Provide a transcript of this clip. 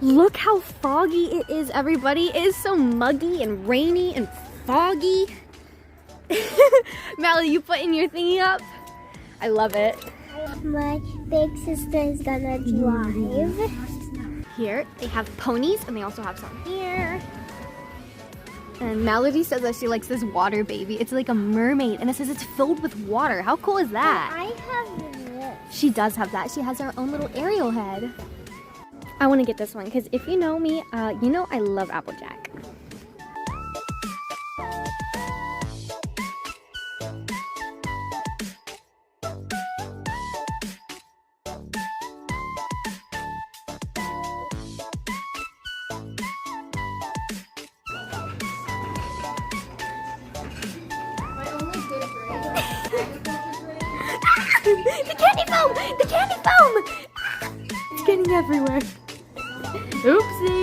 Look how foggy it is, everybody. It is so muggy and rainy and foggy. Mallory, you putting your thingy up? I love it. My big sister is gonna drive. Here, they have ponies, and they also have some here. And Melody says that she likes this water baby. It's like a mermaid, and it says it's filled with water. How cool is that? I have this. She does have that. She has her own little Ariel head. I want to get this one, because if you know me, you know I love Applejack. The candy foam! The candy foam! It's getting everywhere. Oopsie!